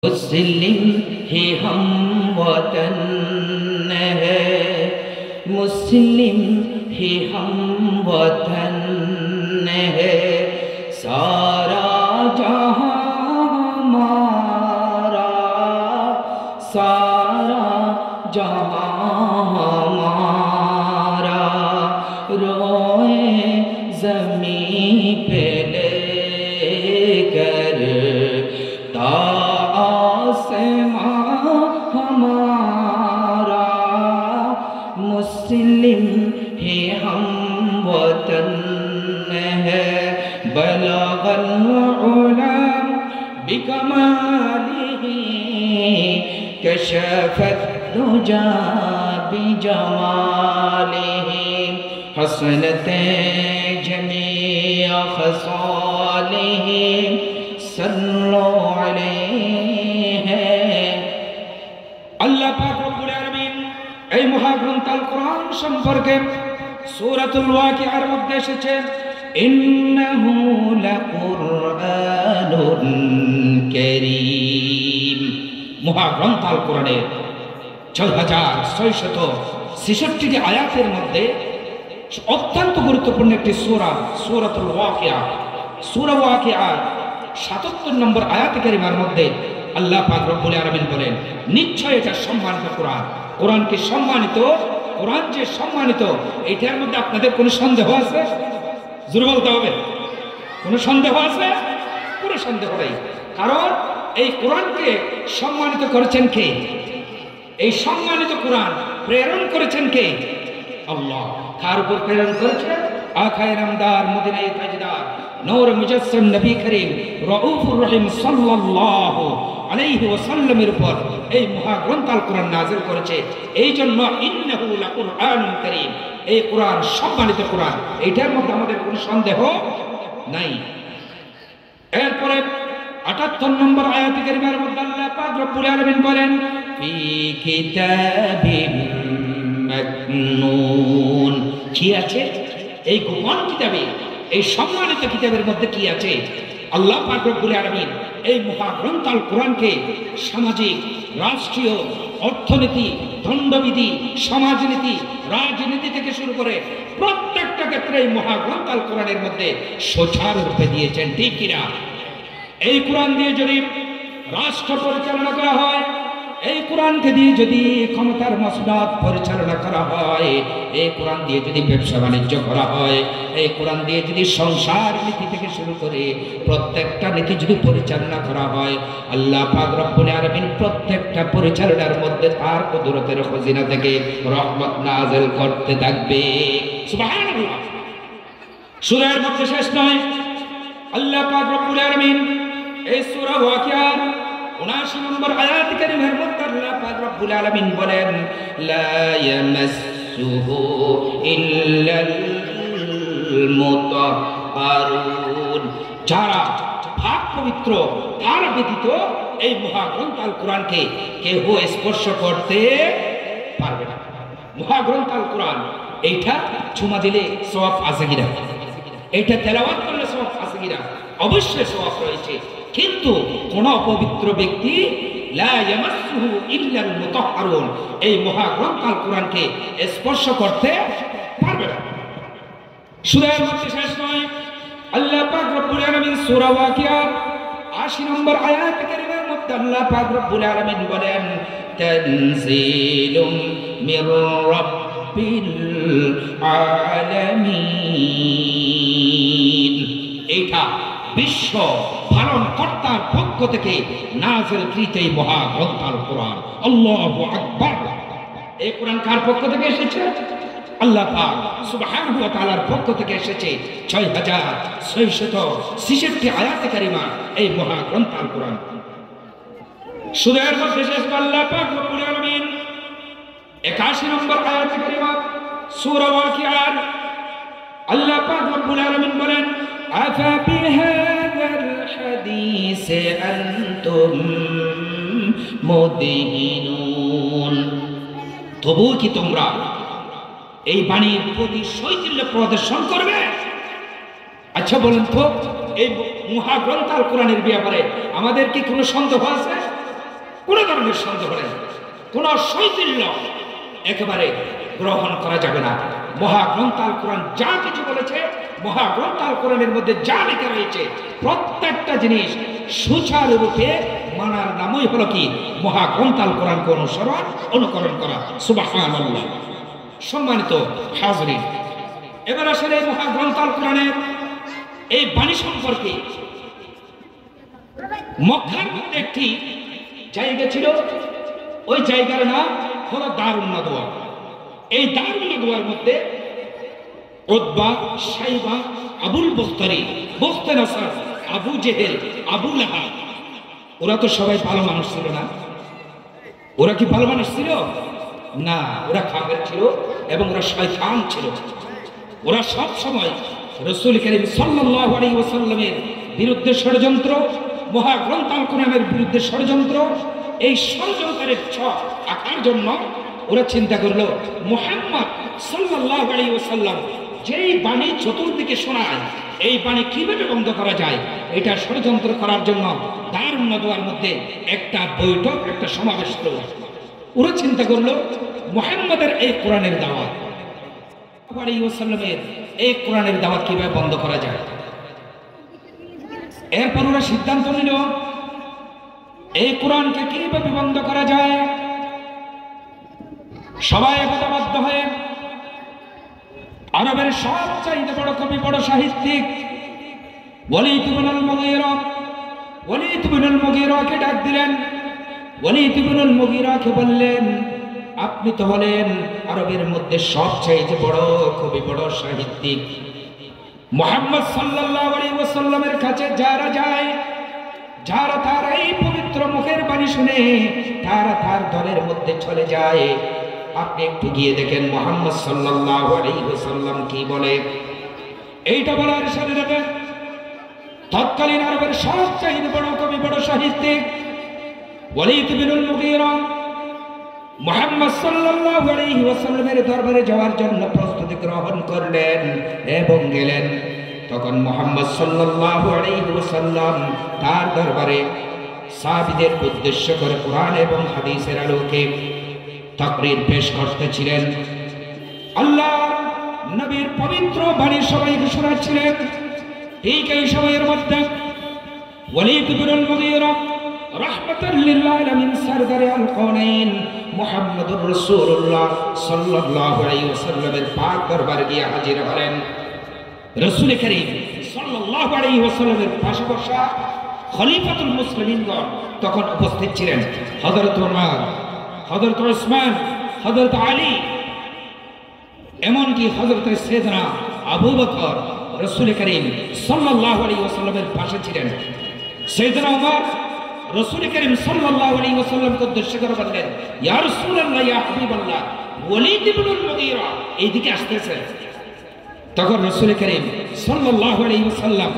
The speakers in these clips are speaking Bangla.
मुस्लिम ही हम वतन है, मुस्लिम ही हम वतन है, सारा जहां हमारा, सारा जहां हमारा, रोए ज़मीं पे लेकर हमारा, मुस्लिम ही हम वतन है, बलगल उला बिकमालिही, कशफत दुजा बिजमालिही, हसनते जमीअ खसालिही, सल्लु अलैहि। আল্লাহ পাক রব্বুল আলামিন এই মহাগ্রন্থ আল কোরআন সম্পর্কে সূরাতুল ওয়াকিয়ার মধ্যে এসেছে, ইন্নাহু লাকুরআনুন কারীম। মহাগ্রন্থ আল কোরআনের ৬৬৬৬টি আয়াতের মধ্যে অত্যন্ত গুরুত্বপূর্ণ একটি সূরা সূরাতুল ওয়াকিয়া। সূরা ওয়াকিয়ার ৭৭ নম্বর আয়াতে কারিমার মধ্যে আল্লাহ পাক রব্বুল আলামিন বলেন, নিশ্চয় এটা সম্মানিত কোরআন। কোরআন কি সম্মানিত? কোরআন যে সম্মানিত, এটার মধ্যে আপনাদের কোনো সন্দেহ আছে? জোরে বলতে হবে, কোনো সন্দেহ আছে? কোনো সন্দেহ নেই। কারণ এই কোরআনকে সম্মানিত করেছেন কে? এই সম্মানিত কোরআন প্রেরণ করেছেন কে? আল্লাহ। কার উপর প্রেরণ করেছেন? আখায়ে নামদার, মদিনায়ে তাজদার, নূর মুজাসসিম নবী করিম রউফুর রহিম সাল্লাল্লাহু আলাইহি ওয়াসাল্লামের উপর এই মহাগ্রন্থ আল কোরআন নাযিল করেছে। এই জন্য ইন্নাহু লাকুরআনুন কারীম, এই কোরআন সম্মানিত কোরআন, এইটার মধ্যে আমাদের কোনো সন্দেহ নাই। এরপরে ৭৮ নম্বর আয়াতে কারিমার মধ্যে আল্লাহ পাক রব্বুল আলামিন বলেন, ফি কিতাবিম মাকনুন। কি আছে এই গোপন কিতাবে? এই সম্মানিত কিতাবের মধ্যে কি আছে? আল্লাহ পাক রব্বুল আলামিন এই মহাগ্রন্থ আল কোরআনকে সামাজিক, রাষ্ট্রীয়, অর্থনীতি, দণ্ডবিধি, সমাজনীতি, রাজনীতি থেকে শুরু করে প্রত্যেকটা ক্ষেত্রে এই মহাগ্রন্থ আল কোরআনের মধ্যে সুচারুরূপে দিয়েছেন। ঠিক কিনা? এই কোরআন দিয়ে যদি রাষ্ট্র পরিচালনা করা হয়, এই কোরআনকে দিয়ে যদি ক্ষমতার মসনদ পরিচালনা করা হয়, এই কোরআন দিয়ে যদি ব্যবসা বাণিজ্য করা হয়, এই কোরআন দিয়ে যদি সংসার নীতি থেকে শুরু করে প্রত্যেকটা নীতি যদি পরিচালনা করা হয়, আল্লাহ পাক রব্বুল আলামিন প্রত্যেকটা পরিচালনার মধ্যে তার কুদরতের খজিনা থেকে রহমত নাযিল করতে থাকবে। সুবহানাল্লাহ। সূরার মধ্যে শেষ নয়, আল্লাহ পাক রব্বুল আলামিন এই সূরা ওয়াকিয়ার ৭৯ নম্বর আয়াত কারিমার মধ্যে আল্লাহ পাক রব্বুল আলামিন বলেন, লা ইয়ামাসসুহু ইল্লাল মুতাহহারুন। যারা পাক পবিত্র তারা ব্যতীত এই মহাগ্রন্থ আল কোরআনকে কেউ স্পর্শ করতে পারবে না। মহাগ্রন্থ আল কোরআন এইটা চুমা দিলে সওয়াব আছে কিনা? এইটা তেলাওয়াত করলে সওয়াব আছে কিনা? অবশ্যই সওয়াব রয়েছে, কিন্তু কোন অপবিত্র ব্যক্তি লা ইয়ামাসসুহু ইল্লাল মুতাহহারুন এই মহাগ্রন্থ আল কোরআনকে স্পর্শ করতে পারবে না। সূরার মধ্যে শেষ নয়, আল্লাহ পাক রব্বুল আলামিন সূরা ওয়াকিয়ার ৮০ নম্বর আয়াত কারিমার মধ্যে আল্লাহ পাক রব্বুল আলামিন বলেন, তানজিলুম মির রাব্বিল আলামিন। এইটা বিশ্ব পালন কর্তার পক্ষ থেকে নাযিলকৃত এই মহাগ্রন্থ আল কোরআন। আল্লাহু আকবার। এই কোরআন কার পক্ষ থেকে এসেছে? আল্লাহ পাক সুবহানাহু ওয়া তাআলার পক্ষ থেকে এসেছে। ৬৬৬৬ আয়াতে কারিমা এই মহাগ্রন্থ আল কোরআন। সূরার মধ্যে শেষ আল্লাহ পাক রব্বুল আলামিন ৮১ নম্বর আয়াতে কারিমা সূরা ওয়াকিয়ার আল্লাহ পাক রব্বুল আলামিন বলেন, আফা বিহাযাল হাদিসি আনতুম মুদহিনুন। তবু কি তোমরা এই বাণীর প্রতি শৈথিল্য প্রদর্শন করবে? আচ্ছা বলুন তো, এই মহাগ্রন্থ আল কোরআনের ব্যাপারে আমাদের কি কোনো সন্দেহ আছে? কোনো ধরনের সন্দেহ নেই, কোনো শৈথিল্য একেবারে গ্রহণ করা যাবে না। মহাগ্রন্থ আল কোরআন যা কিছু বলেছে, মহাগ্রন্থ আল কোরআনের মধ্যে যা লেখা রয়েছে, প্রত্যেকটা জিনিস সুচারুরূপে মানার নামই হলো কি মহাগ্রন্থ আল কোরআনকে অনুসরণ অনুকরণ করা। সুবহানাল্লাহ। সম্মানিত হাজরিন, এবার আসলে মহাগ্রন্থ আল কোরআনের এই বাণী সম্পর্কে মক্কার মধ্যে একটি জায়গা ছিল, ওই জায়গার নাম হলো দারুন নাদওয়া। এই দারুন নাদওয়ার মধ্যে উতবা, শাইবা, আবুল বখতারি, বখতানাসার, আবু জেহেল, আবু লাহাব, ওরা তো সবাই ভালো মানুষ ছিল না? ওরা কি ভালো মানুষ ছিল? না, ওরা কাফের ছিল এবং ওরা শয়তান ছিল। ওরা সব সময় রাসূল করিম সাল্লাল্লাহু আলাইহি ওয়াসাল্লামের বিরুদ্ধে ষড়যন্ত্র, মহাগ্রন্থ আল কোরআনের বিরুদ্ধে ষড়যন্ত্র, এই ষড়যন্ত্রের ছক আঁকার জন্য ওরা চিন্তা করলো মুহাম্মদ সাল্লাল্লাহু আলাইহি ওয়াসাল্লাম যেই বাণী চতুর্দিকে শোনায়, এই বাণী কিভাবে বন্ধ করা যায়, এটা ষড়যন্ত্র করার জন্য দারুন নাদওয়ার মধ্যে একটা বৈঠক, একটা সমাবেশ হলো। ওরা চিন্তা করলো মুহাম্মদের এই কোরআনের দাওয়াত, আলাইহি ওয়াসাল্লামের এই কোরআনের দাওয়াত কিভাবে বন্ধ করা যায়। এরপর ওরা সিদ্ধান্ত নিল এই কোরআনকে কিভাবে বন্ধ করা যায়। সবাই একতাবদ্ধ হয়ে আরবের সবচাইতে বড় কবি, বড় সাহিত্যিক ওয়ালিদ ইবনুল মুগীরাকে ডাক দিলেন। ওয়ালিদ ইবনুল মুগীরাকে বললেন, আপনি তো হলেন আরবের মধ্যে সবচাইতে বড় কবি, বড় সাহিত্যিক। মুহাম্মদ সাল্লাল্লাহু আলাইহি ওয়াসাল্লামের কাছে যারা যায়, যারা তার এই পবিত্র মুখের বাণী শুনে তারা তার দলের মধ্যে চলে যায়। আপনি একটু গিয়ে দেখেন মুহাম্মদ সাল্লাল্লাহু আলাইহি ওয়াসাল্লাম কি বলে। এইটা বলার সাথে সাথে তৎকালীন আরবের সবচাইতে বড় কবি, বড় সাহিত্যিক ওয়ালিদ ইবনুল মুগীরা মুহাম্মদ সাল্লাল্লাহু আলাইহি ওয়াসাল্লামের দরবারে যাওয়ার জন্য প্রস্তুতি গ্রহণ করলেন এবং গেলেন। তখন মুহাম্মদ সাল্লাল্লাহু আলাইহি ওয়াসাল্লাম তার দরবারে সাহাবীদের উদ্দেশ্য করে কোরআন এবং হাদিসের আলোকে তাকরীর পেশ করতেছিলেন। আল্লাহ নবীর পবিত্র বাণী সবাইকে শোনাচ্ছিলেন। ঠিক এই সময়ের মধ্যে ওয়ালিদ ইবনুল মুগীরা রাহমাতাল লিল আলামিন সরদারে আল কওনাইন মুহাম্মদুর রাসূলুল্লাহ সাল্লাল্লাহু আলাইহি ওয়াসাল্লামের পাক দরবারে গিয়ে হাজির হলেন। রাসূল করিম সাল্লাল্লাহু আলাইহি ওয়াসাল্লামের পাশে বসা খলিফাতুল মুসলিমিনগণ তখন উপস্থিত ছিলেন। হযরত ওমর, হযরত উসমান, হযরত আলী, এমনকি হযরত সাইয়েদনা আবু বকর রাসূল করিম সাল্লাল্লাহু আলাইহি ওয়াসাল্লামের পাশে ছিলেন। সাইয়েদনা ওমর রাসূল করিম সাল্লাল্লাহু আলাইহি ওয়াসাল্লামকে উদ্দেশ্য করে বললেন, ইয়া রাসূলুল্লাহ, ইয়া হাবিবাল্লাহ, ওয়ালিদ ইবনুল মুগীরা এইদিকে আসতেছে। তখন রাসূল করিম সাল্লাল্লাহু আলাইহি ওয়াসাল্লাম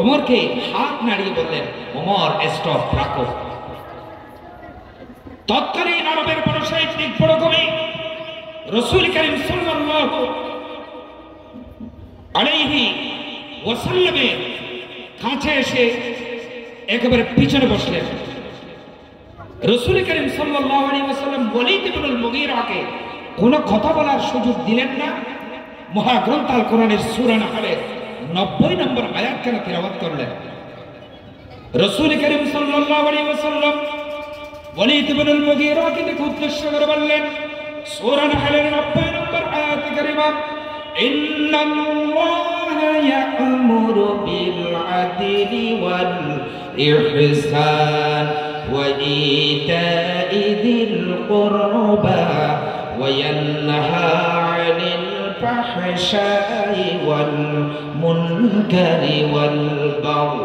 ওমরকে হাত নাড়িয়ে বললেন, ওমর স্টপ, রাখো। তৎকালীন আরবের বড় সাহিত্যিক, বড় কবি রাসূল করিম সাল্লাল্লাহু আলাইহি ওয়াসাল্লামের কাছে এসে একেবারে পিছনে বসলেন। রাসূল করিম সাল্লাল্লাহু আলাইহি ওয়াসাল্লাম ওয়ালিদ ইবনুল মুগীরাকে কোনো কথা বলার সুযোগ দিলেন না। মহাগ্রন্থ আল কোরআনের সূরা নাহলের 90 নম্বর আয়াত কেন তিলাওয়াত করলেন। রাসূল করিম সাল্লাল্লাহু আলাইহি ওয়াসাল্লাম ওয়ালিদ ইবনুল মুগীরাকে উদ্দেশ্য করে বললেন, সূরা নাহলের 90 নম্বর আয়াত কারিমা, ইন্নাল্লাহা ইয়া'মুরু বিল আদলি ওয়াল ইহসান ওয়া ইতা'i যিল কুরবা ওয়া ইয়ানহা 'আনিল ফাহশা'i ওয়াল মুনকারি ওয়াল বাগই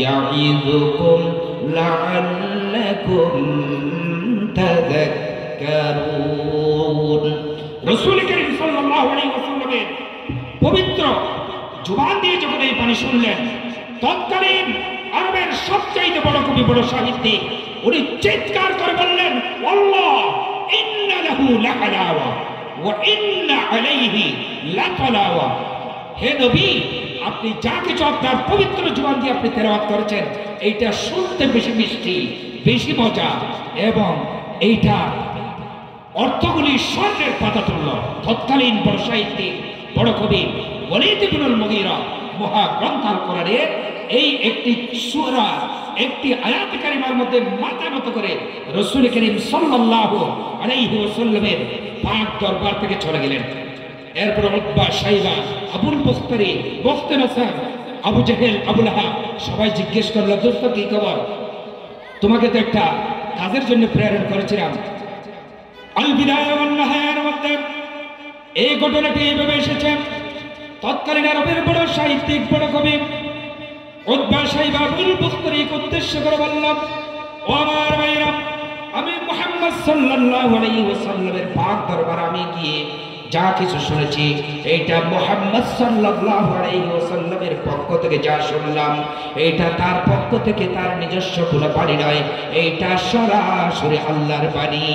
ইয়া'ইযুকুম লা'আল্লাকুম তাযাক্কারুন। রাসূল করিম সাল্লাল্লাহু আলাইহি ওয়াসাল্লামের পবিত্র জবান দিয়ে যখন এই বাণী শুনলেন, তৎকালীন আরবের সবচাইতে বড় কবি, বড় সাহিত্যিক উনি চিৎকার করে বললেন, আল্লাহ ইন্না লাহু লাহালাওয়া ওয়া ইন্না আলাইহি লাতালাওয়া। হে নবী, আপনি যা কিছু আপনার পবিত্র জবান দিয়ে আপনি তেলাওয়াত করেছেন, এইটা শুনতে বেশি মিষ্টি, বেশি মজা, এবং এইটা অর্থগুলি স্বর্ণের পাতা তুলল। তৎকালীন বড় সাহিত্যিক বড় কবি ওয়ালিদ ইবনুল মুগীরা মহাগ্রন্থ আল কোরআনের এই একটি সূরা একটি আয়াত কারিমার মধ্যে মাথা নত করে রাসূল করিম সাল্লাল্লাহু আলাইহি ওয়াসাল্লামের পাক দরবার থেকে চলে গেলেন। এরপর উতবা, শাইবা, আবুল বখতারি, বখতে নসর, আবু জেহেল, আবু লাহাব সবাই জিজ্ঞেস করলো, দোস্ত কি খবর? তোমাকে তো একটা কাজের জন্য প্রেরণ করেছিলাম। আল বিদায়া ওয়ান নিহায়ার মধ্যে এই ঘটনাটি এইভাবে এসেছে। তৎকালীন আরবের বড় সাহিত্যিক বড় কবি উতবা, শাইবা, আবুল বখতারিকে উদ্দেশ্য করে বললাম, ও আমার ভাইরা, আমি মুহাম্মদ সাল্লাল্লাহু আলাইহি ওয়াসাল্লামের পাক দরবার আমি গিয়ে যা কিছু শুনেছি, এইটা মুহাম্মদ সাল্লাল্লাহু আলাইহি ওয়াসাল্লামের পক্ষ থেকে যা শুনলাম, এইটা তার পক্ষ থেকে তার নিজস্ব কোনো বাণী নয়, এইটা সরাসরি আল্লাহর বাণী,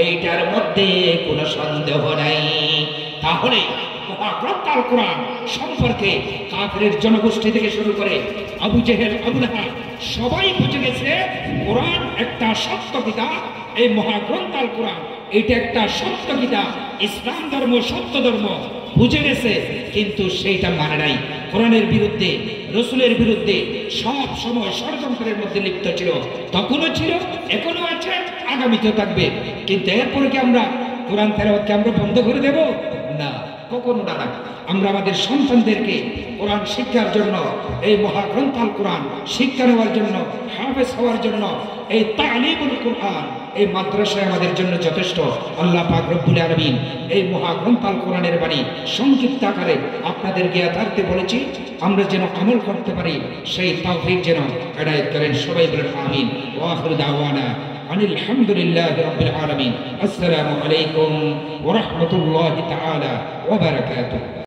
এইটার মধ্যে কোনো সন্দেহ নাই। তাহলে মহাগ্রন্থ আল কোরআন সম্পর্কে কাফিরের জনগোষ্ঠী থেকে শুরু করে আবু জেহেল, আবু লাহাব সবাই বুঝে গেছে কোরআন একটা সত্য কিতাব। এই মহাগ্রন্থ আল কোরআন এটা একটা সত্য কিতাব, ইসলাম ধর্ম সত্য ধর্ম বুঝে গেছে, কিন্তু সেইটা মানে নাই। কোরআনের বিরুদ্ধে, রসুলের বিরুদ্ধে সব সময় ষড়যন্ত্রের মধ্যে লিপ্ত ছিল, তখনও ছিল, এখনো আছে, আগামীতেও থাকবে। কিন্তু এরপরে কি আমরা কোরআন তেলাওয়াতকে আমরা বন্ধ করে দেব? না, কখনো না। আমরা আমাদের সন্তানদেরকে কোরআন শিক্ষার জন্য, এই মহাগ্রন্থ আল কোরআন শিক্ষা নেওয়ার জন্য, হাফেজ হওয়ার জন্য এই তালিমুল কোরআন এই মাদ্রাসায় আমাদের জন্য যথেষ্ট। আল্লাহ পাক রব্বুল আলামিন এই মহাগ্রন্থ আল কোরআনের বাণী সংক্ষিপ্ত আকারে আপনাদের জ্ঞাতার্থে বলেছি, আমরা যেন আমল করতে পারি সেই তৌফিক যেন এনায়েত করেন। সবাই বলেন আমিন। ওয়া আখিরু দাওয়ানা আনিল হামদুলিল্লাহি রাব্বিল আলামিন। আসসালামু আলাইকুম ওয়া রাহমাতুল্লাহি তাআলা ওয়া বারাকাতুহু।